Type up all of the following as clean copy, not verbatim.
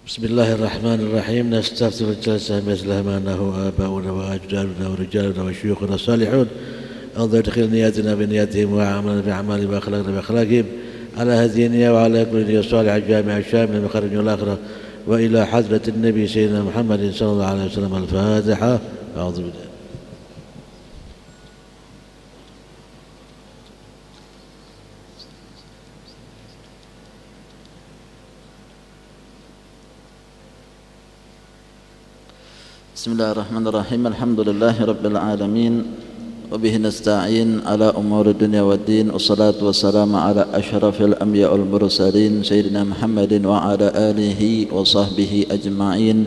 بسم الله الرحمن الرحيم. نستفتح الجلسة مثل ما أنه آباؤنا وأجدادنا ورجالنا وشيوخنا الصالحون. انظر ادخل نياتنا بنياتهم وعملنا بأعمالهم وأخلاقنا بأخلاقهم على هذه النية وعلى كل نية صالحة الجامعة الشاملة من خير الآخرة وإلى حضرة النبي سيدنا محمد صلى الله عليه وسلم. الفاتحة. أعوذ بالله. Bismillahirrahmanirrahim. Alhamdulillahirabbil alamin wa bihi nasta'in ala umuri dunya waddin. Wassalatu wassalamu ala asyrafil anbiya wal mursalin sayyidina Muhammadin wa ala alihi wa sahbihi ajma'in.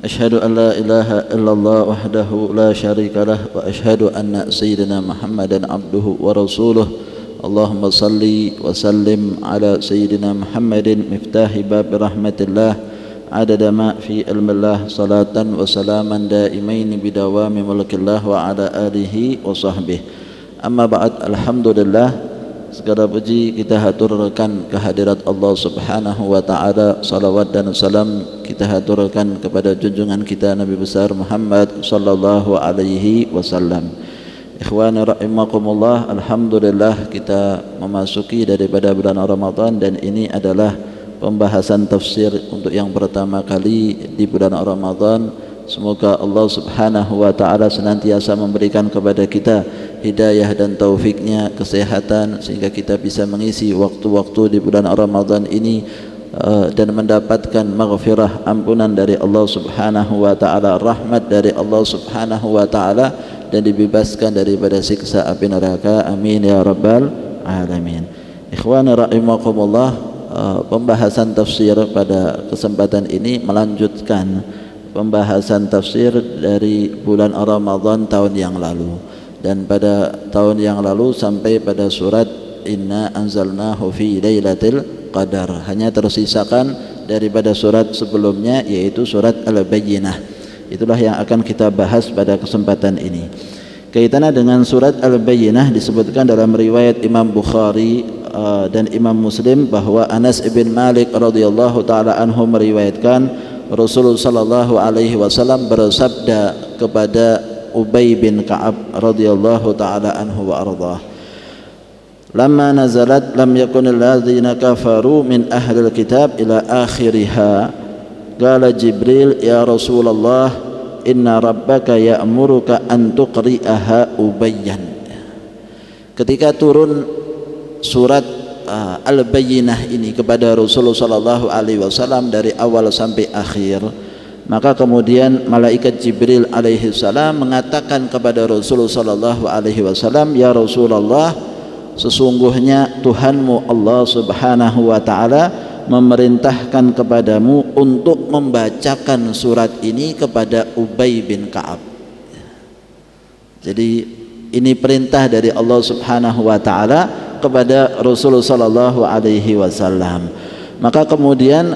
Asyhadu an la ilaha illallah wahdahu la syarika lah wa asyhadu anna sayyidina Muhammadan abduhu wa rasuluh. Allahumma salli wa sallim ala sayyidina Muhammadin miftahi bab rahmatillah عدد ما في علم الله صلاة وسلاما دائمين بدوام ملك الله وعلى آله وصحبه. Amma ba'd. Alhamdulillah, segala puji kita haturkan kehadirat Allah Subhanahu wa taala. Salawat dan salam kita haturkan kepada junjungan kita Nabi besar Muhammad sallallahu alaihi wasallam. Ikhwani rahimakumullah, alhamdulillah kita memasuki daripada bulan Ramadan dan ini adalah pembahasan tafsir untuk yang pertama kali di bulan Ramadan. Semoga Allah Subhanahu wa taala senantiasa memberikan kepada kita hidayah dan taufiknya, kesehatan, sehingga kita bisa mengisi waktu-waktu di bulan Ramadan ini dan mendapatkan maghfirah, ampunan dari Allah Subhanahu wa taala, rahmat dari Allah Subhanahu wa taala, dan dibebaskan daripada siksa api neraka. Amin ya rabbal alamin. Ikhwani rahimakumullah, pembahasan tafsir pada kesempatan ini melanjutkan pembahasan tafsir dari bulan Ramadan tahun yang lalu, dan pada tahun yang lalu sampai pada surat Inna anzalnahu fi lailatul qadar. Hanya tersisakan daripada surat sebelumnya, yaitu surat Al-Bayyinah. Itulah yang akan kita bahas pada kesempatan ini. Kaitannya dengan surat Al-Bayyinah disebutkan dalam riwayat Imam Bukhari dan Imam Muslim bahwa Anas ibn Malik radhiyallahu taala anhu meriwayatkan Rasulullah sallallahu alaihi wasallam bersabda kepada Ubay bin Ka'ab radhiyallahu taala anhu wa ardhah, "Lamma nazalat lam yakunil ladzina kafaru min ahlil kitab ila akhiriha, qala Jibril ya Rasulullah inna rabbaka ya'muruka an tuqri'aha Ubayyan." Ketika turun surat Al-Bayyinah ini kepada Rasulullah sallallahu alaihi wasallam dari awal sampai akhir, maka kemudian malaikat Jibril alaihi salam mengatakan kepada Rasulullah sallallahu alaihi wasallam, "Ya Rasulullah, sesungguhnya Tuhanmu Allah Subhanahu wa taala memerintahkan kepadamu untuk membacakan surat ini kepada Ubay bin Ka'ab." Jadi ini perintah dari Allah Subhanahu wa taala kepada Rasulullah sallallahu alaihi wasallam. Maka kemudian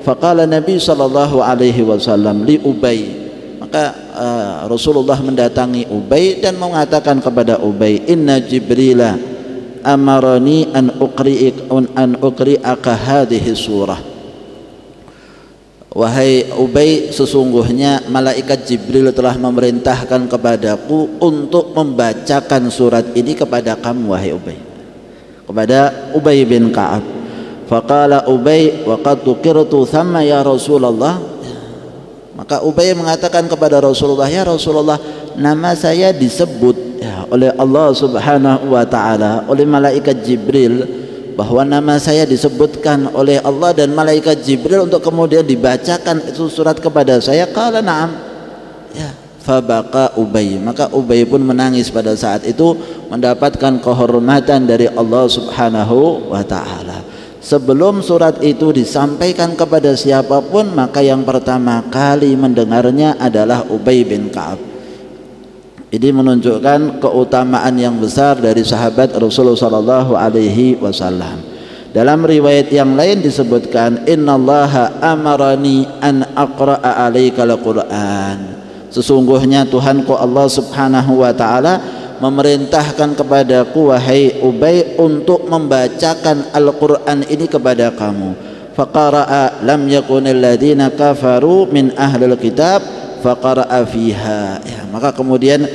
faqala Nabi sallallahu alaihi wasallam li Ubay, maka Rasulullah mendatangi Ubay dan mengatakan kepada Ubay, "Inna Jibrila amarani an uqri'aka hadhihi surah." Wahai Ubay, sesungguhnya malaikat Jibril telah memerintahkan kepadaku untuk membacakan surat ini kepada kamu, wahai Ubay, kepada Ubay bin Ka'ab. Faqala Ubay wa qad tuqirtu thamma ya Rasulullah. Maka Ubay mengatakan kepada Rasulullah, "Ya Rasulullah, nama saya disebut oleh Allah Subhanahu wa taala, oleh malaikat Jibril, bahwa nama saya disebutkan oleh Allah dan malaikat Jibril untuk kemudian dibacakan itu surat kepada saya." Qala na'am. Ya, fabaka Ubay, maka Ubay pun menangis pada saat itu, mendapatkan kehormatan dari Allah Subhanahu wa taala. Sebelum surat itu disampaikan kepada siapapun, maka yang pertama kali mendengarnya adalah Ubay bin Ka'ab. Ini menunjukkan keutamaan yang besar dari sahabat Rasulullah sallallahu alaihi wasallam. Dalam riwayat yang lain disebutkan, "Innallaha amarani an aqra'a 'alaikal Qur'an." Sesungguhnya Tuhanku Allah Subhanahu wa taala memerintahkan kepadaku, wahai Ubay, untuk membacakan Al-Qur'an ini kepada kamu. faqara'a lam yakunil ladzina kafaru min ahlil kitab faqara'a fiha. Ya, maka kemudian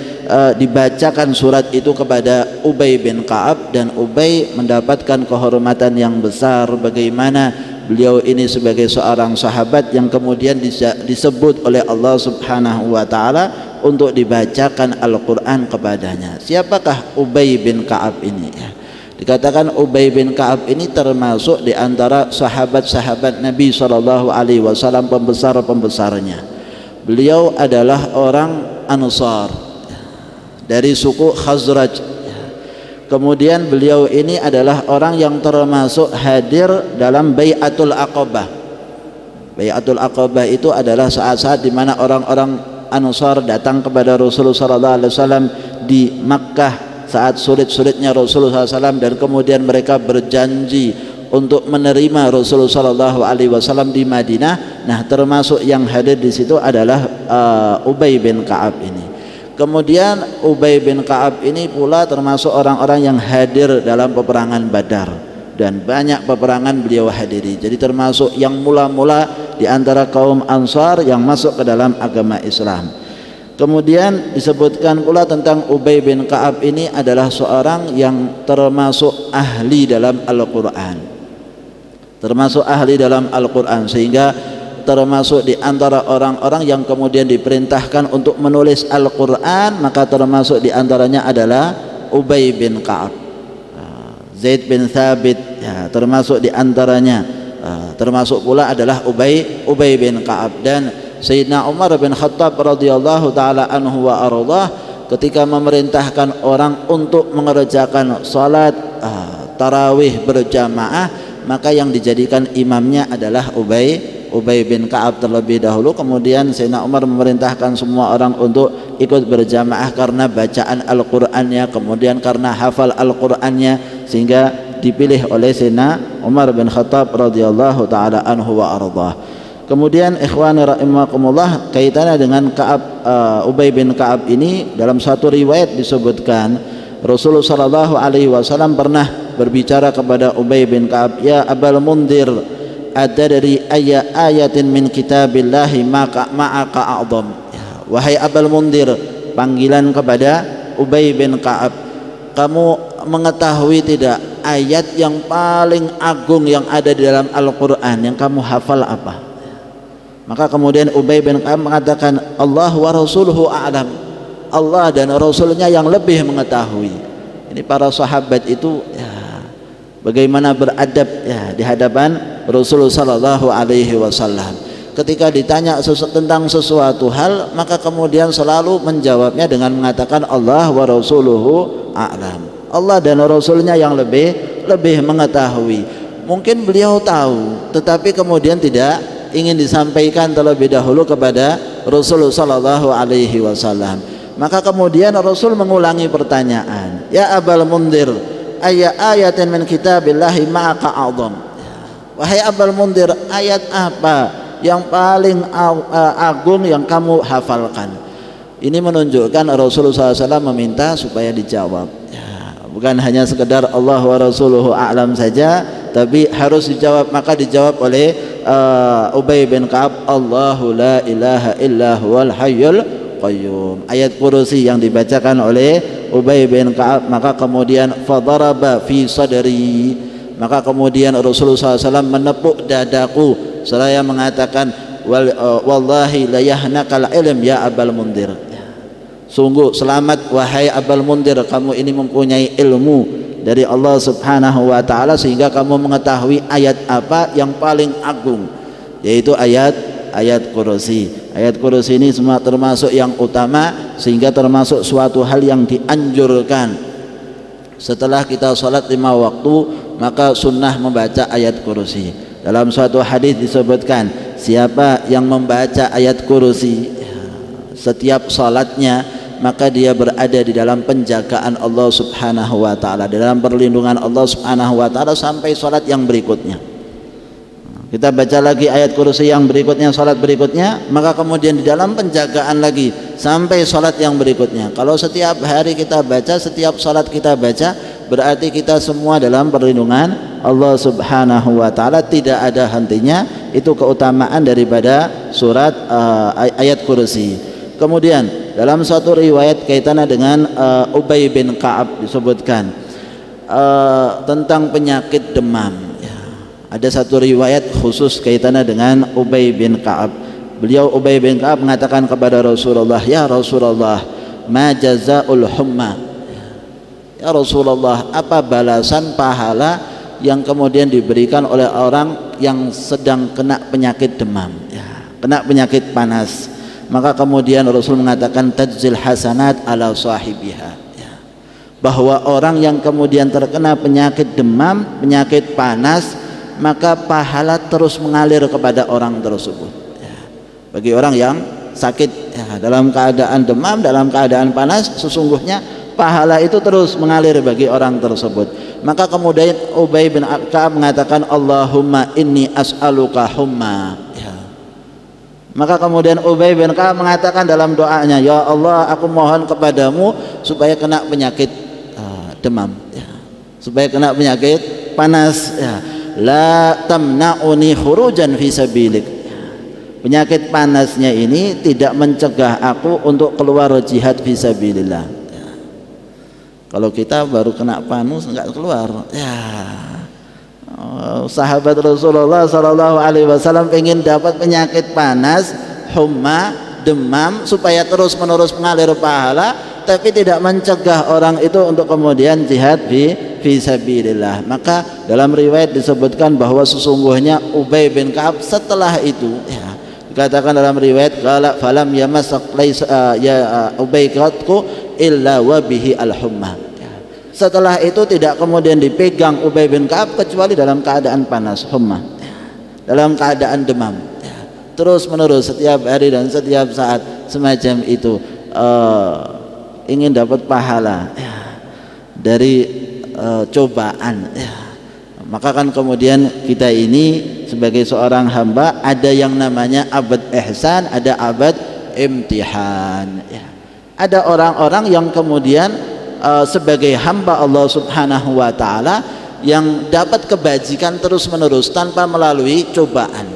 dibacakan surat itu kepada Ubay bin Ka'ab, dan Ubay mendapatkan kehormatan yang besar bagaimana beliau ini sebagai seorang sahabat yang kemudian disebut oleh Allah Subhanahu wa taala untuk dibacakan Al-Qur'an kepadanya. Siapakah Ubay bin Ka'ab ini? Ya, dikatakan Ubay bin Ka'ab ini termasuk di antara sahabat-sahabat Nabi SAW, pembesar-pembesarnya. Beliau adalah orang Ansar dari suku Khazraj. Kemudian beliau ini adalah orang yang termasuk hadir dalam Bai'atul Aqabah. Bai'atul Aqabah itu adalah saat-saat di mana orang-orang Ansar datang kepada Rasulullah SAW di Makkah saat sulit-sulitnya Rasulullah SAW, dan kemudian mereka berjanji untuk menerima Rasulullah SAW di Madinah. Nah, termasuk yang hadir di situ adalah Ubay bin Ka'ab ini. Kemudian Ubay bin Ka'ab ini pula termasuk orang-orang yang hadir dalam peperangan Badar, dan banyak peperangan beliau hadiri. Jadi termasuk yang mula-mula di antara kaum Ansar yang masuk ke dalam agama Islam. Kemudian disebutkan pula tentang Ubay bin Ka'ab ini adalah seorang yang termasuk ahli dalam Al-Qur'an. Termasuk ahli dalam Al-Qur'an, sehingga termasuk di antara orang-orang yang kemudian diperintahkan untuk menulis Al-Qur'an, maka termasuk di antaranya adalah Ubay bin Ka'ab. Zaid bin Thabit ya, termasuk di antaranya. Termasuk pula adalah Ubay bin Ka'ab. Dan Sayyidina Umar bin Khattab radhiyallahu taala anhu wa ardhah ketika memerintahkan orang untuk mengerjakan salat tarawih berjamaah, maka yang dijadikan imamnya adalah Ubay bin Ka'ab terlebih dahulu. Kemudian Sayyidina Umar memerintahkan semua orang untuk ikut berjamaah karena bacaan Al-Qur'annya, kemudian karena hafal Al-Qur'annya, sehingga dipilih oleh Sayyidina Umar bin Khattab radhiyallahu taala anhu wa ardhah. Kemudian ikhwani rahimakumullah, kaitannya dengan Ubay bin Ka'ab ini, dalam satu riwayat disebutkan Rasulullah sallallahu alaihi wasallam pernah berbicara kepada Ubay bin Ka'ab, "Ya Abal Mundhir, ada dari ayatin min kitabillahi ma'aka a'zam." Ya, wahai Abal Mundhir, panggilan kepada Ubay bin Ka'ab, kamu mengetahui tidak ayat yang paling agung yang ada di dalam Al-Qur'an yang kamu hafal apa? Maka kemudian Ubay bin Ka'ab mengatakan, Allah wa rasuluhu a'lam, Allah dan Rasulnya yang lebih mengetahui. Ini para sahabat itu ya, bagaimana beradab ya di hadapan Rasulullah sallallahu alaihi wasallam. Ketika ditanya tentang sesuatu hal, maka kemudian selalu menjawabnya dengan mengatakan Allah wa rasuluhu a'lam, Allah dan Rasulnya yang lebih mengetahui. Mungkin beliau tahu, tetapi kemudian tidak ingin disampaikan terlebih dahulu kepada Rasulullah sallallahu alaihi wasallam. Maka kemudian Rasul mengulangi pertanyaan, "Ya Abal Mundhir, ayatin min kitabillahi ma'aka a'zam." Wahai Abal Mundhir, ayat apa yang paling agung yang kamu hafalkan? Ini menunjukkan Rasulullah SAW meminta supaya dijawab ya, bukan hanya sekedar Allah wa rasuluhu a'lam saja, tapi harus dijawab. Maka dijawab oleh Ubay bin Ka'ab, Allahu la ilaha illa huwal hayyul qayyum. Ayat kursi yang dibacakan oleh Ubay bin Ka'ab. Maka kemudian fadaraba fi sadri, maka kemudian Rasulullah SAW menepuk dadaku seraya mengatakan, wallahi la yahnakal ilm ya Abal Mundhir, sungguh selamat wahai Abal Mundhir, kamu ini mempunyai ilmu dari Allah Subhanahu wa taala sehingga kamu mengetahui ayat apa yang paling agung, yaitu ayat kursi. Ayat kursi ini semua termasuk yang utama, sehingga termasuk suatu hal yang dianjurkan setelah kita sholat 5 waktu, maka sunnah membaca ayat kursi. Dalam suatu hadis disebutkan, siapa yang membaca ayat kursi setiap sholatnya, maka dia berada di dalam penjagaan Allah Subhanahu wa taala, di dalam perlindungan Allah Subhanahu wa taala sampai sholat yang berikutnya. Kita baca lagi ayat kursi yang berikutnya, sholat berikutnya, maka kemudian di dalam penjagaan lagi sampai sholat yang berikutnya. Kalau setiap hari kita baca, setiap sholat kita baca, berarti kita semua dalam perlindungan Allah Subhanahu wa taala, tidak ada hentinya. Itu keutamaan daripada surat ayat kursi. Kemudian dalam suatu riwayat kaitannya dengan Ubay bin Ka'ab disebutkan tentang penyakit demam. Ada satu riwayat khusus kaitannya dengan Ubay bin Ka'ab. Beliau Ubay bin Ka'ab mengatakan kepada Rasulullah, "Ya Rasulullah, ma jazaa'ul humma?" Ya Rasulullah, apa balasan pahala yang kemudian diberikan oleh orang yang sedang kena penyakit demam, kena penyakit panas? Maka kemudian Rasul mengatakan, tajzil hasanat ala sahibiha, bahwa orang yang kemudian terkena penyakit demam, penyakit panas, maka pahala terus mengalir kepada orang tersebut. Bagi orang yang sakit dalam keadaan demam, dalam keadaan panas, sesungguhnya pahala itu terus mengalir bagi orang tersebut. Maka kemudian Ubay bin Ka'ab mengatakan, Allahumma inni as'aluka humma. Maka kemudian Ubay bin Ka'ab mengatakan dalam doanya, ya Allah, aku mohon kepadamu supaya kena penyakit demam, supaya kena penyakit panas, la tamna'uni khurujan fi sabilik. Penyakit panasnya ini tidak mencegah aku untuk keluar jihad fi sabilillah. Kalau kita baru kena panas enggak keluar, sahabat Rasulullah sallallahu alaihi wasallam ingin dapat penyakit panas, humma, demam, supaya terus menerus mengalir pahala, tapi tidak mencegah orang itu untuk kemudian jihad fi sabilillah. Maka dalam riwayat disebutkan bahwa sesungguhnya Ubay bin Ka'ab setelah itu, dikatakan dalam riwayat, qala falam yamasak Ubay qatku illa wa bihi al-humma. Setelah itu tidak kemudian dipegang Ubay bin Ka'ab kecuali dalam keadaan panas, humma, dalam keadaan demam, terus menerus setiap hari dan setiap saat semacam itu. Ingin dapat pahala dari cobaan, maka kan kemudian kita ini sebagai seorang hamba ada yang namanya abad ihsan, ada abad imtihan. Ada orang-orang yang kemudian sebagai hamba Allah Subhanahu wa taala yang dapat kebajikan terus menerus tanpa melalui cobaan.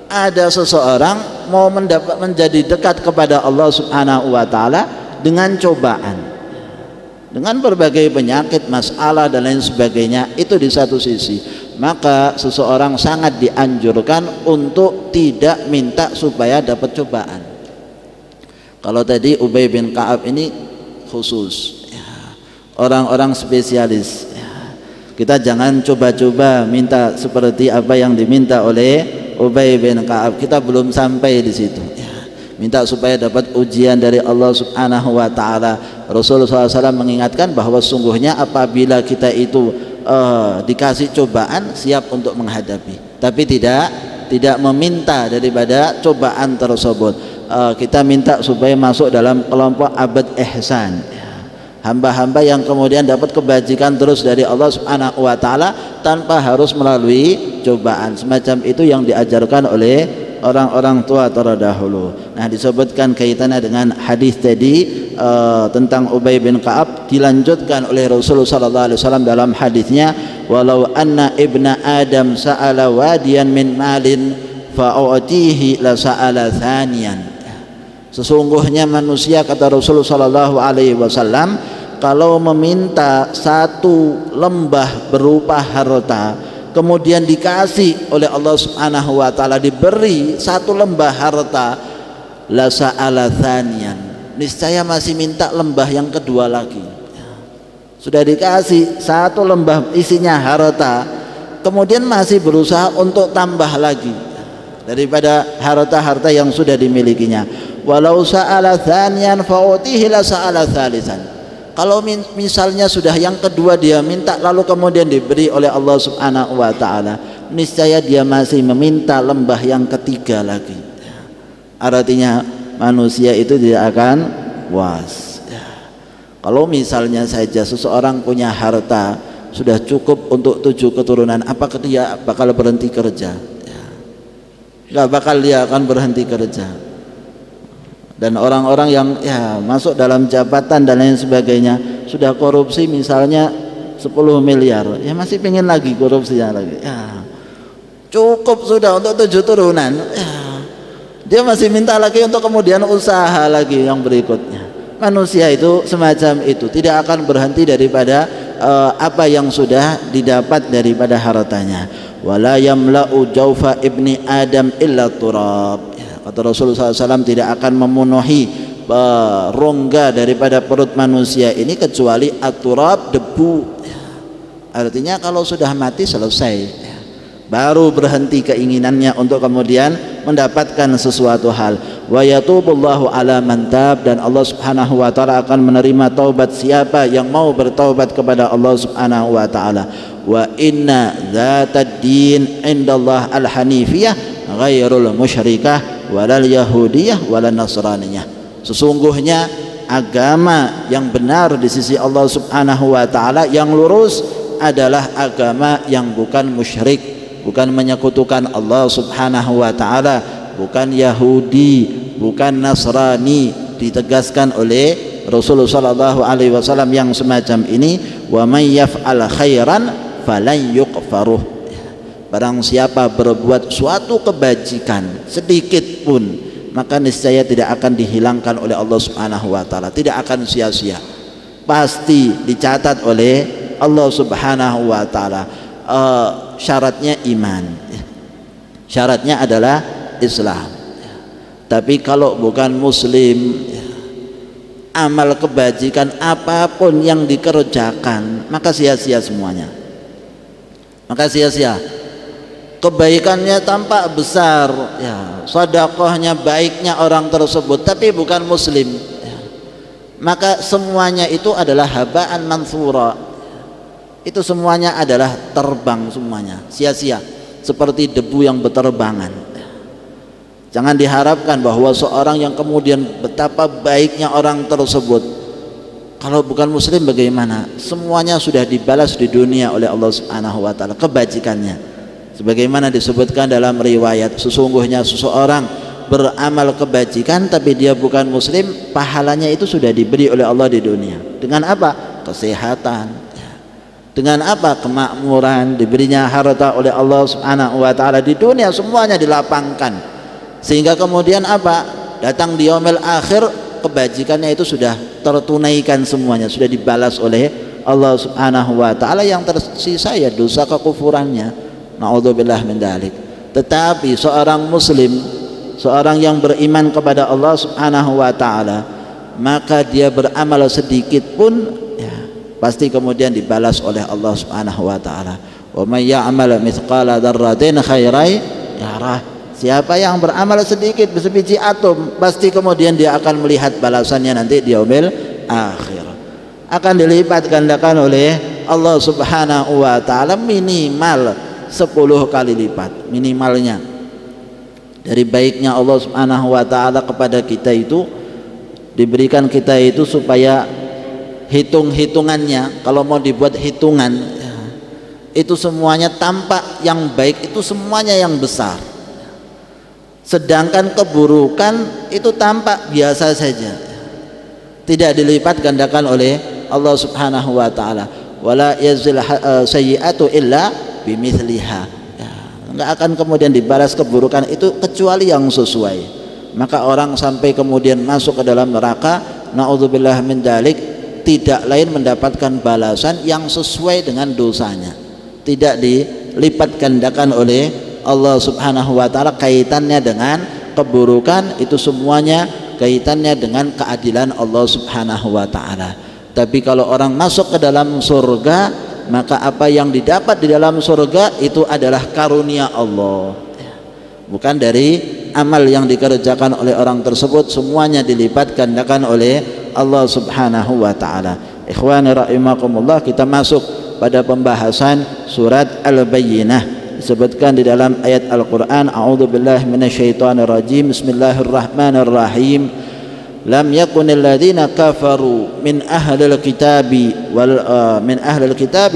Ada seseorang mau menjadi dekat kepada Allah Subhanahu wa taala dengan cobaan, dengan berbagai penyakit, masalah dan lain sebagainya. Itu di satu sisi, maka seseorang sangat dianjurkan untuk tidak minta supaya dapat cobaan. Kalau tadi Ubay bin Ka'ab ini khusus, orang-orang spesialis, kita jangan coba-coba minta seperti apa yang diminta oleh Ubay bin Ka'ab. Kita belum sampai di situ, minta supaya dapat ujian dari Allah Subhanahu wa taala. Rasulullah SAW mengingatkan bahwa sungguhnya apabila kita itu dikasih cobaan, siap untuk menghadapi, tapi tidak meminta daripada cobaan tersebut. Kita minta supaya masuk dalam kelompok abad ihsan, hamba-hamba yang kemudian dapat kebajikan terus dari Allah Subhanahu wa taala tanpa harus melalui cobaan. Semacam itu yang diajarkan oleh orang-orang tua terdahulu. Nah, disebutkan kaitannya dengan hadis tadi tentang Ubay bin Ka'ab, dilanjutkan oleh Rasulullah sallallahu alaihi wasallam dalam hadisnya, walau anna ibna adam sa'ala wadiyan min malin fa'utihi la sa'ala thaniyan. Sesungguhnya manusia, kata Rasulullah sallallahu alaihi wasallam, kalau meminta satu lembah berupa harta, kemudian dikasih oleh Allah Subhanahu wa taala, diberi satu lembah harta, la sa'ala thaniyan, niscaya masih minta lembah yang kedua lagi. Sudah dikasih satu lembah isinya harta, kemudian masih berusaha untuk tambah lagi daripada harta-harta yang sudah dimilikinya. Walau sa'ala thaniyan fa'utihi la sa'ala thalithan. Kalau misalnya sudah yang kedua dia minta lalu kemudian diberi oleh Allah Subhanahu wa taala, niscaya dia masih meminta lembah yang ketiga lagi. Artinya manusia itu tidak akan puas. Kalau misalnya saja seseorang punya harta sudah cukup untuk 7 keturunan, apakah dia bakal berhenti kerja? Enggak bakal dia akan berhenti kerja. Dan orang-orang yang masuk dalam jabatan dan lain sebagainya sudah korupsi misalnya 10 miliar, ya masih pengen lagi korupsinya lagi. Ya, cukup sudah untuk 7 turunan. Ya, dia masih minta lagi untuk kemudian usaha lagi yang berikutnya. Manusia itu semacam itu, tidak akan berhenti daripada apa yang sudah didapat daripada hartanya. Wala yamla'u jawfa ibni Adam illa turab. Ya, kata Rasulullah SAW, tidak akan memenuhi rongga daripada perut manusia ini kecuali aturab, debu. Ya, artinya kalau sudah mati selesai. Ya, baru berhenti keinginannya untuk kemudian mendapatkan sesuatu hal. Wa yatubullahu ala man tab, dan Allah Subhanahu wa taala akan menerima taubat siapa yang mau bertaubat kepada Allah Subhanahu wa taala. Wa inna dzatad din indallah al-hanifiyah ghairul musyrikah walal yahudiyah walal nasraniyah. Sesungguhnya agama yang benar di sisi Allah Subhanahu wa taala yang lurus adalah agama yang bukan musyrik, bukan menyekutukan Allah Subhanahu wa taala, bukan Yahudi, bukan Nasrani. Ditegaskan oleh Rasulullah sallallahu alaihi wasallam yang semacam ini, wa may yaf'al khairan falan yuqfaruh. Barang siapa berbuat suatu kebajikan sedikit pun, maka niscaya tidak akan dihilangkan oleh Allah Subhanahu wa taala, tidak akan sia-sia. Pasti dicatat oleh Allah Subhanahu wa taala. Syaratnya iman, syaratnya adalah Islam. Tapi kalau bukan muslim, amal kebajikan apapun yang dikerjakan maka sia-sia semuanya, maka sia-sia. Kebaikannya tampak besar, ya, sedekahnya baiknya orang tersebut, tapi bukan muslim, ya, maka semuanya itu adalah habaan mansura. Itu semuanya adalah terbang, semuanya sia-sia, seperti debu yang berterbangan. Jangan diharapkan bahwa seorang yang kemudian betapa baiknya orang tersebut, kalau bukan muslim bagaimana, semuanya sudah dibalas di dunia oleh Allah Subhanahu wa taala kebajikannya. Sebagaimana disebutkan dalam riwayat, sesungguhnya seseorang beramal kebajikan tapi dia bukan muslim, pahalanya itu sudah diberi oleh Allah di dunia. Dengan apa? Kesehatan. Dengan apa? Kemakmuran. Diberinya harta oleh Allah Subhanahu wa taala di dunia, semuanya dilapangkan. Sehingga kemudian apa? Datang di yaumil akhir, kebajikannya itu sudah tertunaikan semuanya, sudah dibalas oleh Allah Subhanahu wa taala. Yang tersisa ya dosa kekufurannya. Na'udzubillah min dzalik. Tetapi seorang muslim, seorang yang beriman kepada Allah Subhanahu wa taala, maka dia beramal sedikit pun pasti kemudian dibalas oleh Allah Subhanahu wa taala. Wa may ya'mal mithqala dzarratin khairan yarah. Siapa yang beramal sedikit sebiji atom, pasti kemudian dia akan melihat balasannya nanti di yaumil akhir. Akan dilipat gandakan oleh Allah Subhanahu wa taala minimal 10 kali lipat minimalnya. Dari baiknya Allah Subhanahu wa taala kepada kita itu, diberikan kita itu supaya hitung-hitungannya, kalau mau dibuat hitungan ya, itu semuanya tampak yang baik itu semuanya yang besar, sedangkan keburukan itu tampak biasa saja, tidak dilipat gandakan oleh Allah Subhanahu wa taala. Wala yazil sayyi'atu illa bimithliha, ya, enggak akan kemudian dibalas keburukan itu kecuali yang sesuai. Maka orang sampai kemudian masuk ke dalam neraka, naudzubillah min dzalik, tidak lain mendapatkan balasan yang sesuai dengan dosanya, tidak dilipat gandakan oleh Allah Subhanahu wa taala. Kaitannya dengan keburukan itu semuanya kaitannya dengan keadilan Allah Subhanahu wa taala. Tapi kalau orang masuk ke dalam surga, maka apa yang didapat di dalam surga itu adalah karunia Allah, bukan dari amal yang dikerjakan oleh orang tersebut. Semuanya dilipat gandakan oleh Allah Subhanahu wa taala. Ikhwani rahimakumullah, kita masuk pada pembahasan surat Al-Bayyinah. Disebutkan di dalam ayat Al-Qur'an, a'udzubillahi minasyaitonir rajim, bismillahirrahmanirrahim. Lam yakunil ladzina kafaru min ahlil kitabi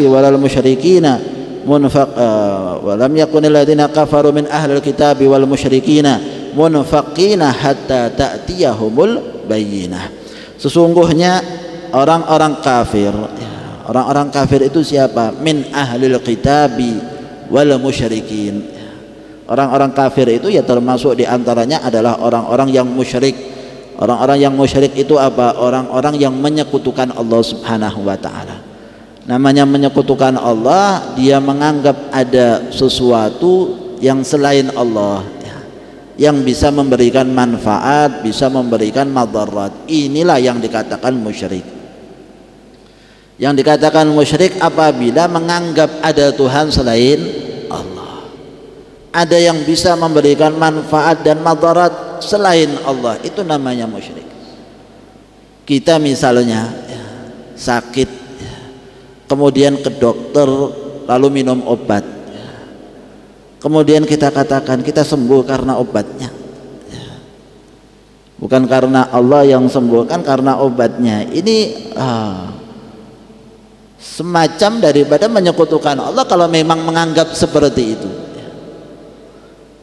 wal musyrikina wa lam yakunil ladzina kafaru min ahlil kitabi wal musyrikina munfaqina hatta ta'tiyahumul bayyinah. Sesungguhnya orang-orang kafir, Orang-orang kafir itu siapa? Min ahlil kitabi wal musyrikin. Orang-orang kafir itu ya termasuk diantaranya adalah orang-orang yang musyrik. Orang-orang yang musyrik itu apa? Orang-orang yang menyekutukan Allah Subhanahu wa ta'ala. Namanya menyekutukan Allah, dia menganggap ada sesuatu yang selain Allah yang bisa memberikan manfaat, bisa memberikan madarat. Inilah yang dikatakan musyrik. Yang dikatakan musyrik apabila menganggap ada Tuhan selain Allah, ada yang bisa memberikan manfaat dan madarat selain Allah, itu namanya musyrik. Kita misalnya sakit, kemudian ke dokter lalu minum obat, kemudian kita katakan kita sembuh karena obatnya, bukan karena Allah yang sembuhkan, karena obatnya. Ini semacam daripada menyekutukan Allah kalau memang menganggap seperti itu.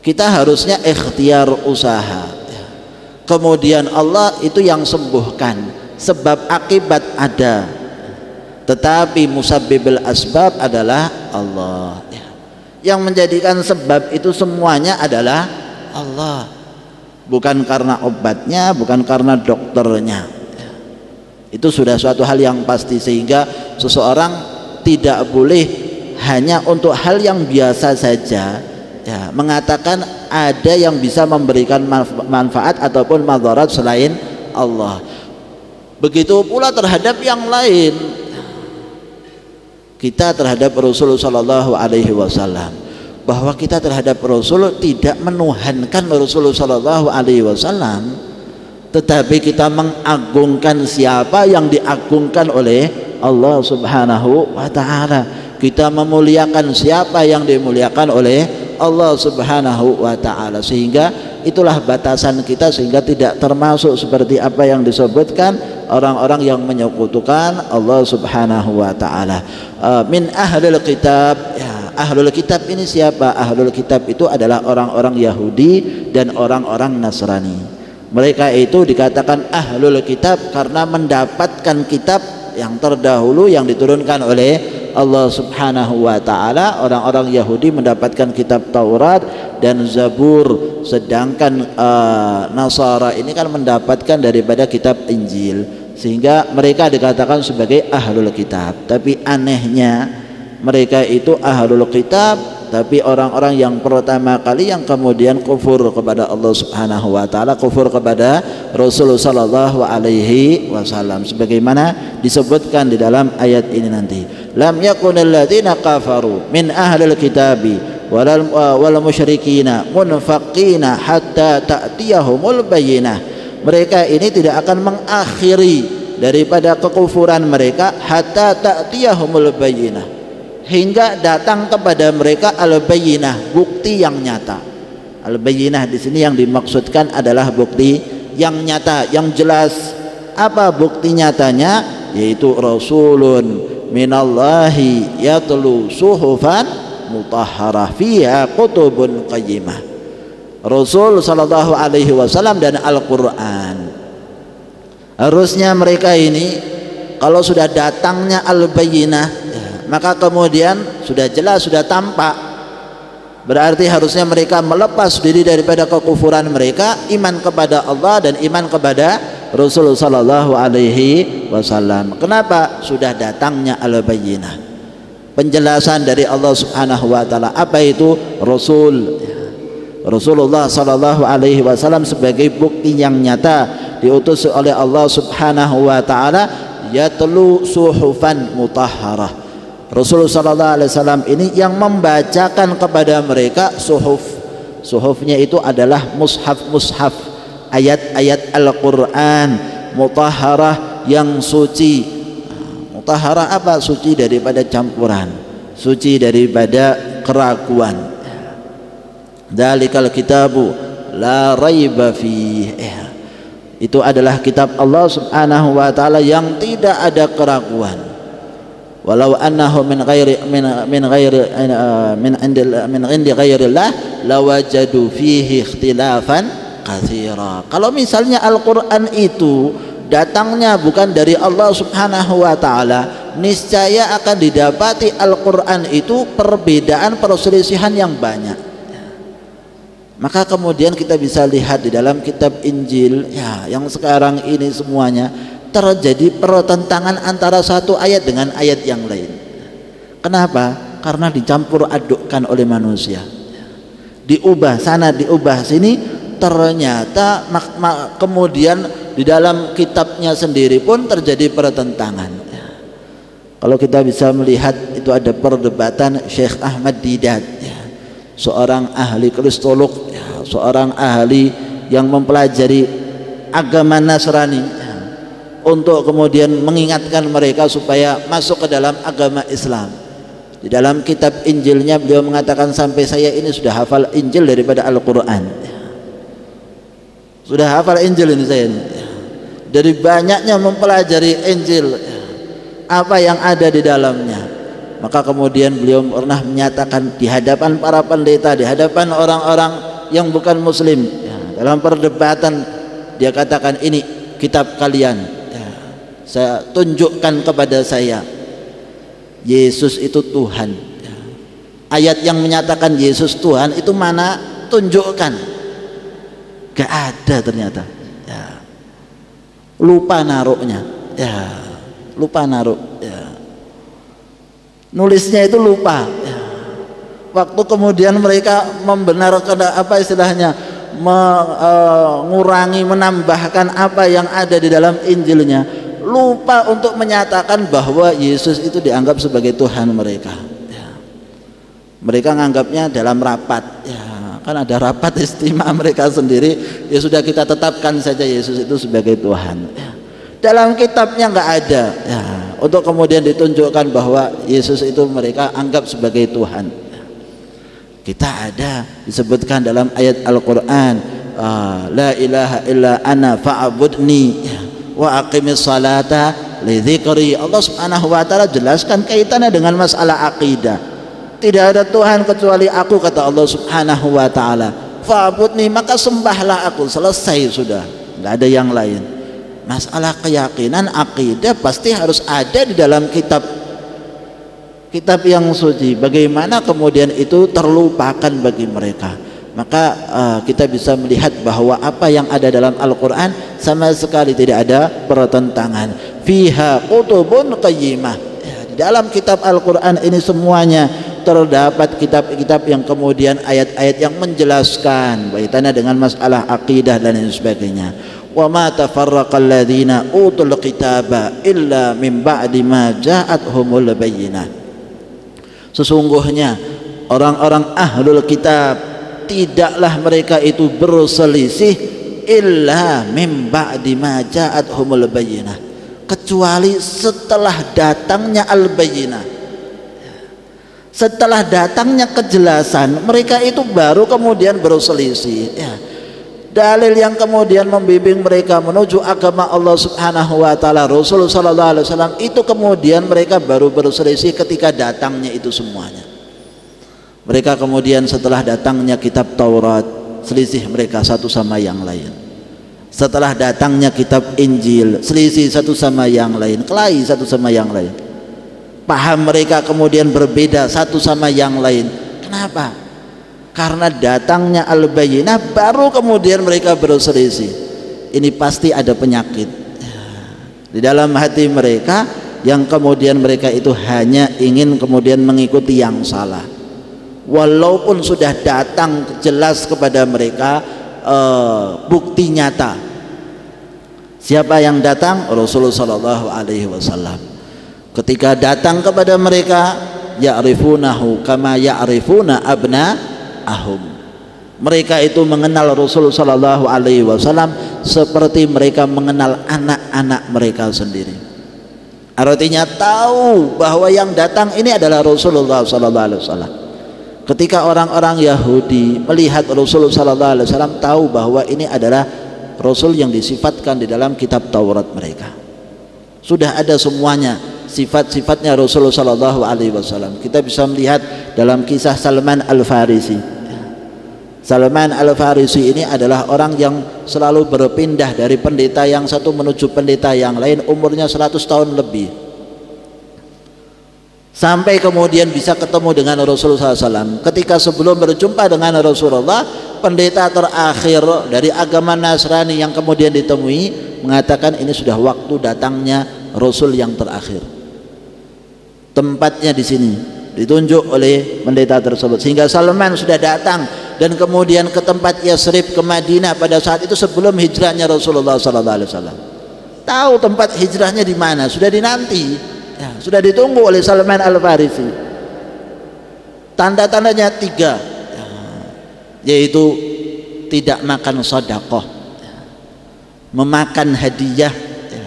Kita harusnya ikhtiar usaha, kemudian Allah itu yang sembuhkan, sebab akibat ada, tetapi musabbibul asbab adalah Allah. Yang menjadikan sebab itu semuanya adalah Allah, bukan karena obatnya, bukan karena dokternya. Itu sudah suatu hal yang pasti, sehingga seseorang tidak boleh hanya untuk hal yang biasa saja ya mengatakan ada yang bisa memberikan manfaat ataupun madarat selain Allah. Begitu pula terhadap yang lain. Kita terhadap Rasulullah sallallahu alaihi wasallam, bahwa kita terhadap Rasul tidak menuhankan Rasulullah sallallahu alaihi wasallam, tetapi kita mengagungkan siapa yang diagungkan oleh Allah Subhanahu wa ta'ala. Kita memuliakan siapa yang dimuliakan oleh Allah Subhanahu wa ta'ala, sehingga itulah batasan kita, sehingga tidak termasuk seperti apa yang disebutkan orang-orang yang menyekutukan Allah Subhanahu wa ta'ala. Min ahlul kitab, ya, ahlul kitab ini siapa? Ahlul kitab itu adalah orang-orang Yahudi dan orang-orang Nasrani. Mereka itu dikatakan ahlul kitab karena mendapatkan kitab yang terdahulu yang diturunkan oleh Allah Subhanahu wa ta'ala. Orang-orang Yahudi mendapatkan kitab Taurat dan Zabur, sedangkan Nasara ini kan mendapatkan daripada kitab Injil, sehingga mereka dikatakan sebagai ahlul kitab. Tapi anehnya mereka itu ahlul kitab, tapi orang-orang yang pertama kali yang kemudian kufur kepada Allah Subhanahu wa ta'ala, kufur kepada Rasulullah sallallahu alaihi wasallam, sebagaimana disebutkan di dalam ayat ini nanti. Lam yakunal ladzina kafaru min ahlil kitabi wal musyrikina munfaqina hatta ta'tiyahumul bayyinah. Mereka ini tidak akan mengakhiri daripada kekufuran mereka hatta ta'tiyahumul bayyinah, hingga datang kepada mereka al-bayyinah, bukti yang nyata. Al-bayyinah di sini yang dimaksudkan adalah bukti yang nyata, yang jelas. Apa bukti nyatanya? Yaitu rasulun minallahi yatlu suhufan mutahharah fiha kutubun qayyimah. Rasul sallallahu alaihi wasallam dan Al-Qur'an. Harusnya mereka ini kalau sudah datangnya al-bayyinah, maka kemudian sudah jelas, sudah tampak, berarti harusnya mereka melepas diri daripada kekufuran mereka, iman kepada Allah dan iman kepada Rasulullah sallallahu alaihi wasallam. Kenapa? Sudah datangnya al-bayyinah, penjelasan dari Allah Subhanahu wa ta'ala. Apa itu? Rasulullah sallallahu alaihi wasallam sebagai bukti yang nyata diutus oleh Allah Subhanahu wa ta'ala, yatlu suhufan mutahharah. Rasulullah sallallahu alaihi wasallam ini yang membacakan kepada mereka suhuf. Suhufnya itu adalah mushaf, ayat-ayat Al-Qur'an, mutahharah, yang suci. Mutahharah apa? Suci daripada campuran, suci daripada keraguan. Dzalikal kitabu la raiba fihi. Itu adalah kitab Allah Subhanahu wa ta'ala yang tidak ada keraguan. Walau annahu min indi ghairillah lawajadu fihi ikhtilafan katsira. Kalau misalnya Al-Qur'an itu datangnya bukan dari Allah Subhanahu wa ta'ala, niscaya akan didapati Al-Quran itu perbedaan perselisihan yang banyak. Maka kemudian kita bisa lihat di dalam kitab Injil ya, yang sekarang ini semuanya terjadi pertentangan antara satu ayat dengan ayat yang lain. Kenapa? Karena dicampur adukkan oleh manusia, diubah sana diubah sini. Ternyata kemudian di dalam kitabnya sendiri pun terjadi pertentangan. Kalau kita bisa melihat itu ada perdebatan Syekh Ahmad Didat ya, seorang ahli kristolog ya, seorang ahli yang mempelajari agama Nasrani ya, untuk kemudian mengingatkan mereka supaya masuk ke dalam agama Islam. Di dalam kitab Injilnya beliau mengatakan, sampai saya ini sudah hafal Injil daripada Al-Quran ya. Sudah hafal Injil ini saya ini ya. Dari banyaknya mempelajari Injil ya, apa yang ada di dalamnya. Maka kemudian beliau pernah menyatakan di hadapan para pendeta, di hadapan orang-orang yang bukan muslim ya, dalam perdebatan dia katakan, ini kitab kalian ya, saya tunjukkan kepada saya Yesus itu Tuhan ya. Ayat yang menyatakan Yesus Tuhan itu mana? Tunjukkan. Gak ada ternyata ya. Lupa naruhnya ya, lupa naruh ya. Nulisnya itu lupa ya. Waktu kemudian mereka membenarkan apa istilahnya, mengurangi, menambahkan apa yang ada di dalam Injilnya, lupa untuk menyatakan bahwa Yesus itu dianggap sebagai Tuhan mereka ya. Mereka menganggapnya dalam rapat ya, kan ada rapat istimewa mereka sendiri ya, sudah kita tetapkan saja Yesus itu sebagai Tuhan ya. Dalam kitabnya nggak ada ya, untuk kemudian ditunjukkan bahwa Yesus itu mereka anggap sebagai Tuhan ya. Kita ada disebutkan dalam ayat Al-Quran, la ilaha illa ana fa'budni ya, wa aqimis salata li dzikri. Allah Subhanahu wa taala jelaskan kaitannya dengan masalah akidah. Tidak ada Tuhan kecuali aku, kata Allah Subhanahu wa taala. Fa'budni, maka sembahlah aku, selesai sudah, nggak ada yang lain. Masalah keyakinan akidah pasti harus ada di dalam kitab yang suci. Bagaimana kemudian itu terlupakan bagi mereka? Maka kita bisa melihat bahwa apa yang ada dalam Al-Quran sama sekali tidak ada pertentangan. Fiha kutubun qayyimah ya, di dalam kitab Al-Quran ini semuanya terdapat kitab-kitab yang kemudian ayat-ayat yang menjelaskan kaitannya dengan masalah akidah dan lain sebagainya. Wa ma tafarraqal ladzina utul kitaba illa min ba'di ma ja'atuhumul bayyinah. Sesungguhnya orang-orang ahlul kitab tidaklah mereka itu berselisih illa min ba'di ma ja'atuhumul bayyinah, kecuali setelah datangnya al-bayyinah. Setelah datangnya kejelasan, mereka itu baru kemudian berselisih ya. Dalil yang kemudian membimbing mereka menuju agama Allah Subhanahu wa taala, Rasul sallallahu alaihi wasallam, itu kemudian mereka baru berselisih ketika datangnya itu semuanya. Mereka kemudian setelah datangnya kitab Taurat, selisih mereka satu sama yang lain. Setelah datangnya kitab Injil, selisih satu sama yang lain, kelahi satu sama yang lain. Paham mereka kemudian berbeda satu sama yang lain. Kenapa? Karena datangnya al-bayyinah baru kemudian mereka berselisih. Ini pasti ada penyakit di dalam hati mereka, yang kemudian mereka itu hanya ingin kemudian mengikuti yang salah, walaupun sudah datang jelas kepada mereka bukti nyata. Siapa yang datang? Rasulullah sallallahu alaihi wasallam. Ketika datang kepada mereka, ya'rifunahu kama ya'rifuna abna'ahum. Mereka itu mengenal Rasulullah sallallahu alaihi wasallam seperti mereka mengenal anak-anak mereka sendiri. Artinya tahu bahwa yang datang ini adalah Rasulullah sallallahu alaihi wasallam. Ketika orang-orang Yahudi melihat Rasulullah sallallahu alaihi wasallam, tahu bahwa ini adalah Rasul yang disifatkan di dalam kitab Taurat mereka. Sudah ada semuanya sifat-sifatnya Rasulullah sallallahu alaihi wasallam. Kita bisa melihat dalam kisah Salman Al-Farisi. Salman Al-Farisi ini adalah orang yang selalu berpindah dari pendeta yang satu menuju pendeta yang lain, umurnya 100 tahun lebih. sampai kemudian bisa ketemu dengan Rasulullah SAW. Ketika sebelum berjumpa dengan Rasulullah, pendeta terakhir dari agama Nasrani yang kemudian ditemui mengatakan ini sudah waktu datangnya Rasul yang terakhir. Tempatnya di sini ditunjuk oleh pendeta tersebut, sehingga Salman sudah datang dan kemudian ke tempat Yasrib, ke Madinah pada saat itu sebelum hijrahnya Rasulullah SAW. Tahu tempat hijrahnya di mana, sudah dinanti, ya, sudah ditunggu oleh Salman Al-Farisi. Tanda-tandanya 3, ya, yaitu tidak makan sedekah, ya, memakan hadiah, ya,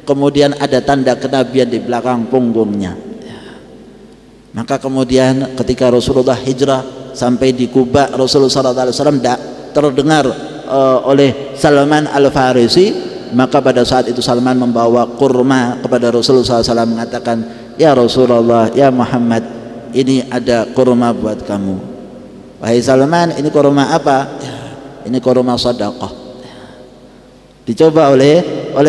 kemudian ada tanda kenabian di belakang punggungnya. Maka kemudian ketika Rasulullah hijrah sampai di Kuba, Rasulullah SAW terdengar oleh Salman Al-Farisi. Maka pada saat itu Salman membawa kurma kepada Rasulullah SAW, mengatakan, ya Rasulullah, ya Muhammad, ini ada kurma buat kamu. Wahai Salman, ini kurma apa? Ya, ini kurma sedekah. Dicoba oleh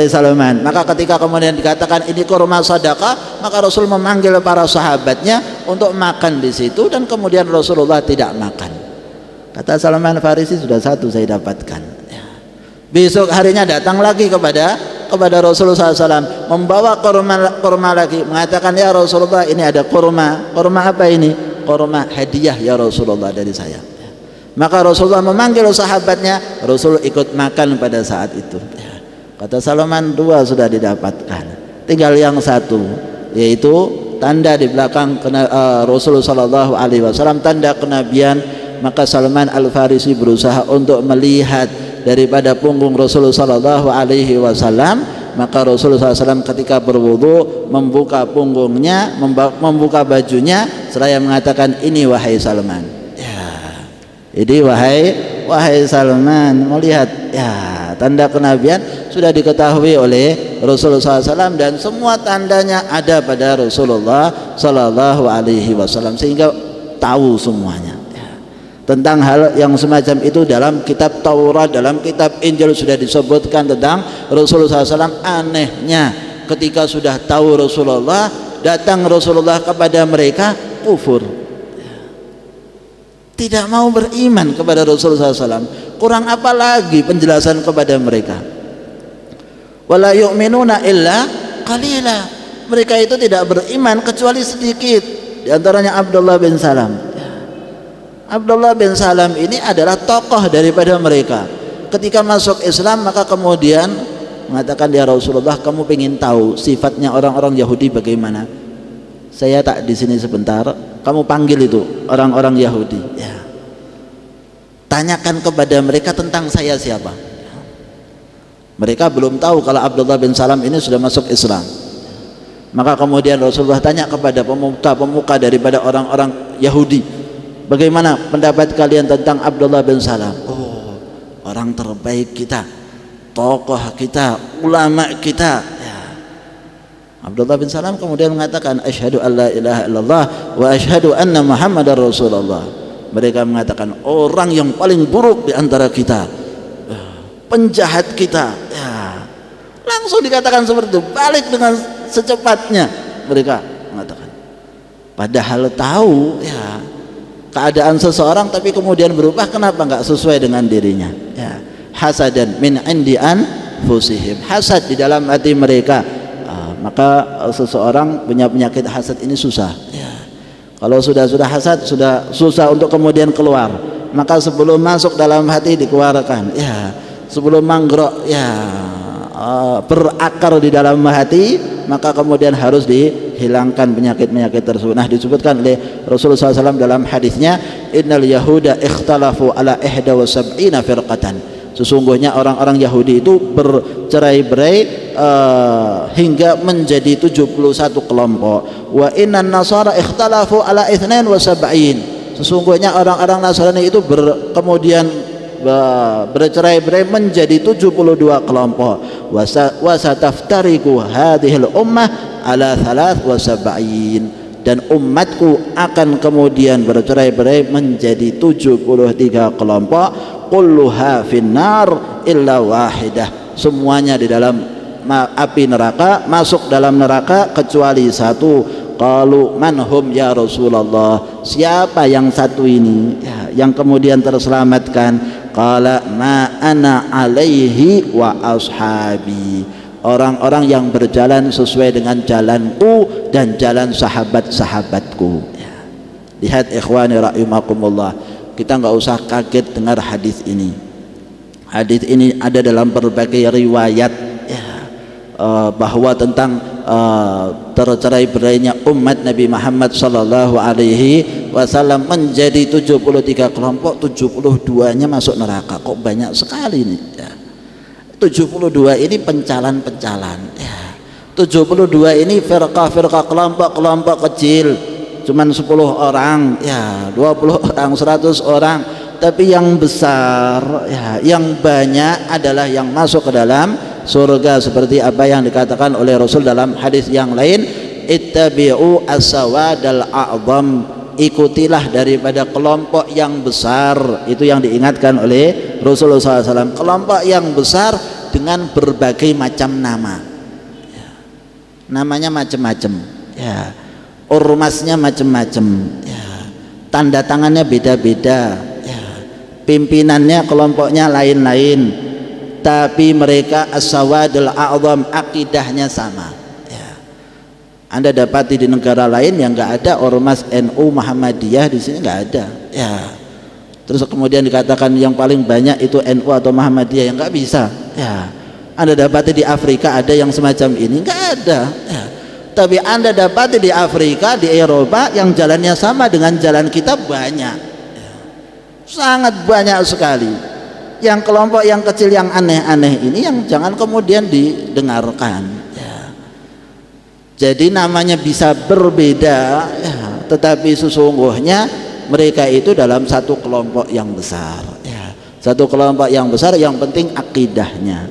Salman. Maka ketika kemudian dikatakan ini kurma sedekah, maka Rasul memanggil para sahabatnya untuk makan di situ, dan kemudian Rasulullah tidak makan. Kata Salman Farisi, sudah satu saya dapatkan. Ya. Besok harinya datang lagi kepada Rasulullah SAW, membawa kurma lagi, mengatakan, ya Rasulullah, ini ada kurma. Kurma apa ini? Kurma hadiah ya Rasulullah dari saya. Maka Rasulullah memanggil sahabatnya, Rasul ikut makan pada saat itu. Kata Salman, 2 sudah didapatkan, tinggal yang 1, yaitu tanda di belakang Rasulullah SAW, tanda kenabian. Maka Salman Al-Farisi berusaha untuk melihat daripada punggung Rasulullah SAW. Maka Rasulullah SAW ketika berwudu membuka punggungnya, membuka bajunya, seraya mengatakan, ini wahai Salman. Jadi wahai Salman, melihat, ya, tanda kenabian sudah diketahui oleh Rasulullah SAW, dan semua tandanya ada pada Rasulullah SAW, sehingga tahu semuanya, ya. Tentang hal yang semacam itu dalam kitab Taurat, dalam kitab Injil sudah disebutkan tentang Rasulullah SAW. Anehnya ketika sudah tahu Rasulullah, datang Rasulullah kepada mereka, kufur, tidak mau beriman kepada Rasulullah SAW. Kurang apa lagi penjelasan kepada mereka? Wala yu'minuna illa qalila. Mereka itu tidak beriman kecuali sedikit. Di antaranya Abdullah bin Salam. Abdullah bin Salam ini adalah tokoh daripada mereka. Ketika masuk Islam, maka kemudian mengatakan, ya Rasulullah, kamu ingin tahu sifatnya orang-orang Yahudi bagaimana? Saya tak di sini sebentar, kamu panggil itu orang-orang Yahudi, ya. Tanyakan kepada mereka tentang saya siapa. Mereka belum tahu kalau Abdullah bin Salam ini sudah masuk Islam. Maka kemudian Rasulullah tanya kepada pemuka-pemuka daripada orang-orang Yahudi, bagaimana pendapat kalian tentang Abdullah bin Salam? Oh, orang terbaik kita, tokoh kita, ulama kita. Abdullah bin Salam kemudian mengatakan, asyhadu an la ilaha illallah wa asyhadu anna Muhammadar Rasulullah. Mereka mengatakan, orang yang paling buruk di antara kita, penjahat kita, ya. Langsung dikatakan seperti itu, balik dengan secepatnya mereka mengatakan. Padahal tahu, ya, keadaan seseorang tapi kemudian berubah, kenapa enggak sesuai dengan dirinya, ya. Hasadan min indi anfusihim, hasad di dalam hati mereka. Maka seseorang punya penyakit hasad ini susah, ya. Kalau sudah hasad, sudah susah untuk kemudian keluar. Maka sebelum masuk dalam hati dikeluarkan, ya. Sebelum manggrok, ya, berakar di dalam hati, maka kemudian harus dihilangkan penyakit-penyakit tersebut. Nah, disebutkan oleh Rasulullah SAW dalam hadisnya, innal yahuda ikhtalafu ala 71 firqatan. Sesungguhnya orang-orang Yahudi itu bercerai-berai hingga menjadi 71 kelompok. Wa innan nasara ikhtalafu ala 72. Sesungguhnya orang-orang Nasrani itu kemudian bercerai-berai menjadi 72 kelompok. Wa sataftariqu hadhil ummah ala 73. Dan umatku akan kemudian bercerai-berai menjadi 73 kelompok. Kulluha finnar illa wahidah. Semuanya di dalam api neraka, masuk dalam neraka kecuali satu. Qalu manhum ya Rasulullah, siapa yang satu ini ya, yang kemudian terselamatkan? Qala ma ana alaihi wa ashabi, orang-orang yang berjalan sesuai dengan jalanku dan jalan sahabat-sahabatku ya. Lihat ikhwani rahimakumullah, kita nggak usah kaget dengar hadis ini. Hadis ini ada dalam berbagai riwayat ya, bahwa tentang tercerai berainya umat Nabi Muhammad sallallahu alaihi wasallam menjadi 73 kelompok, 72-nya masuk neraka. Kok banyak sekali ini ya. 72 ini pencalan-pencalan ya. 72 ini firqah-firqah, kelompok-kelompok kecil, cuman 10 orang ya, 20 orang, 100 orang. Tapi yang besar ya, yang banyak adalah yang masuk ke dalam surga, seperti apa yang dikatakan oleh Rasul dalam hadis yang lain, ittabi'u as-sawadal a'zam, ikutilah daripada kelompok yang besar. Itu yang diingatkan oleh Rasulullah SAW, kelompok yang besar dengan berbagai macam nama ya. Namanya macam-macam ya, ormasnya macam-macam ya, tanda tangannya beda-beda ya, pimpinannya kelompoknya lain-lain, tapi mereka as-sawadul a'zam, akidahnya sama ya. Anda dapati di negara lain yang nggak ada ormas NU Muhammadiyah, di sini nggak ada ya. Terus kemudian dikatakan yang paling banyak itu NU atau Muhammadiyah, yang nggak bisa ya. Anda dapati di Afrika ada yang semacam ini, nggak ada ya. Tapi Anda dapati di Afrika, di Eropa yang jalannya sama dengan jalan kita banyak ya. Sangat banyak sekali. Yang kelompok yang kecil yang aneh-aneh ini yang jangan kemudian didengarkan ya. Jadi namanya bisa berbeda ya, tetapi sesungguhnya mereka itu dalam satu kelompok yang besar ya. Satu kelompok yang besar, yang penting akidahnya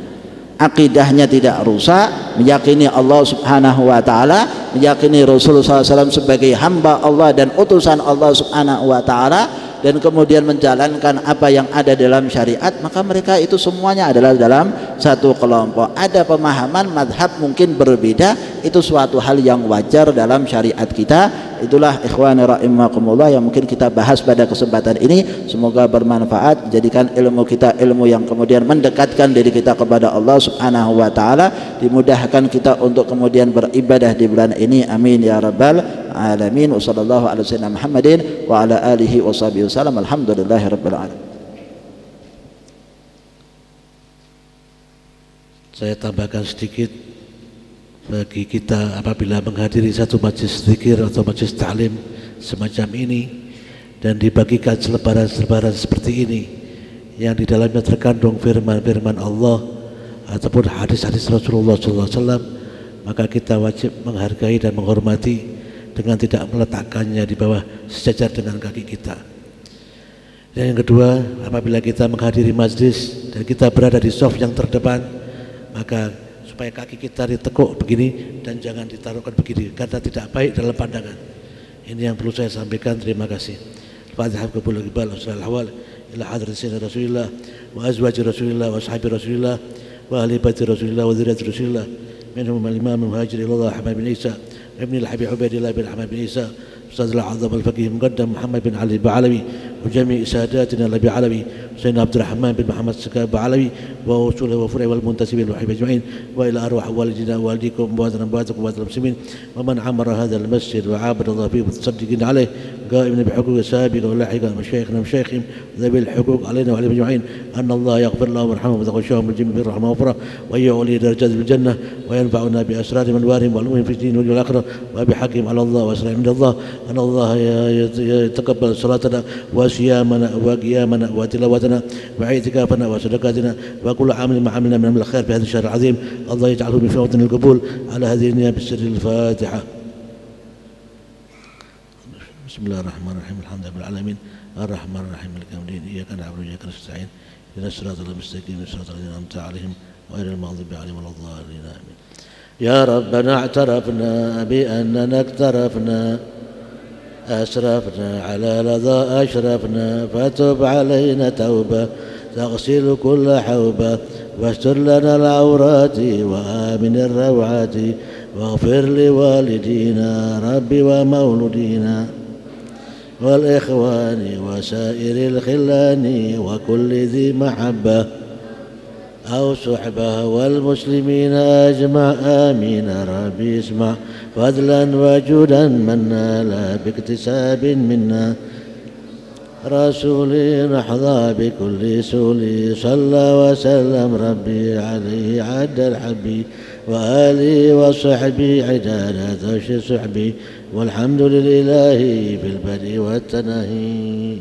tidak rusak, meyakini Allah subhanahu wa ta'ala, meyakini Rasulullah SAW sebagai hamba Allah dan utusan Allah subhanahu wa ta'ala, dan kemudian menjalankan apa yang ada dalam syariat, maka mereka itu semuanya adalah dalam satu kelompok. Ada pemahaman madhab mungkin berbeda, itu suatu hal yang wajar dalam syariat kita. Itulah ikhwani rahimakumullah yang mungkin kita bahas pada kesempatan ini. Semoga bermanfaat, jadikan ilmu kita ilmu yang kemudian mendekatkan diri kita kepada Allah subhanahu wa ta'ala, dimudahkan kita untuk kemudian beribadah di bulan ini, amin ya rabbal alamin. Wa sallallahu ala sayyidina Muhammadin wa ala alihi wa sahbihi wasallam. Alhamdulillahi rabbil alamin. Saya tambahkan sedikit, bagi kita apabila menghadiri satu majlis zikir atau majlis ta'lim semacam ini dan dibagikan selebaran-selebaran seperti ini yang di dalamnya terkandung firman-firman Allah ataupun hadis-hadis Rasulullah SAW, maka kita wajib menghargai dan menghormati dengan tidak meletakkannya di bawah sejajar dengan kaki kita. Dan yang kedua, apabila kita menghadiri majlis dan kita berada di shaf yang terdepan, maka supaya kaki kita ditekuk begini dan jangan ditaruhkan begini, karena tidak baik dalam pandangan. Ini yang perlu saya sampaikan. Terima kasih. Fatihah qabul qibal wasal ahwal ila hadrat sayyidina Rasulullah wa azwaj Rasulullah wa ashabi Rasulullah wa ahli baiti Rasulullah wa dzurriyyati Rasulullah minhum al-imam al-muhajir ila Ahmad bin Isa ibn al-Habib Ubaidillah bin Ahmad bin Isa Ustaz al-Azam al-Faqih Muqaddam Muhammad bin Ali Ba'alawi wa jami' sadatina Nabi Alawi Sayyidina Abdul Rahman bin Muhammad Sakab Ba'alawi wa usulihi wa furu'i wal muntasibin wa hibbi ajma'in wa ila arwah walidina wa walidikum wa amwatikum wa muslimin wa man amara hadha al-masjid wa 'abada Allah fihi mutasaddiqin alayh قائمين بحقوق سابقا ولاحقا مشايخنا ومشايخهم ذوي الحقوق علينا وعليهم اجمعين ان الله يغفر لهم ويرحمهم ويتغشاهم بالجنة بالرحمه والمغفره ويعلي درجات بالجنه وينفعنا باسرارهم وانوارهم وعلومهم في الدين والاخره وبحقهم على الله واسرارهم عند الله ان الله يتقبل صلاتنا وصيامنا وقيامنا وتلاوتنا واعتكافنا وصدقاتنا وكل عامل ما عملنا من الخير في هذا الشهر العظيم. الله يجعله من فوطن القبول على هذه النية بالسر الفاتحه. بسم الله الرحمن الرحيم الحمد لله رب العالمين الرحمن الرحيم مالك يوم الدين اياك نعبد واياك نستعين اهدنا الصراط المستقيم صراط الذين انعمت عليهم غير المغضوب عليهم ولا الضالين امين. يا ربنا اعترفنا باننا اقترفنا اسرفنا على لظى اشرفنا فتب علينا توبه تغسل كل حوبه واستر لنا العورات وامن الروعات واغفر لوالدينا ربي ومولودينا والإخوان وسائر الخلان وكل ذي محبة أو صحبة والمسلمين أجمع آمين ربي اسمع فضلا وجودا منا لا باكتساب منا رسولي نحظى بكل سولي صلى وسلم ربي عليه عد الحبي وآلي وصحبي عدالة صحبي والحمد لله في البدء والتنهي.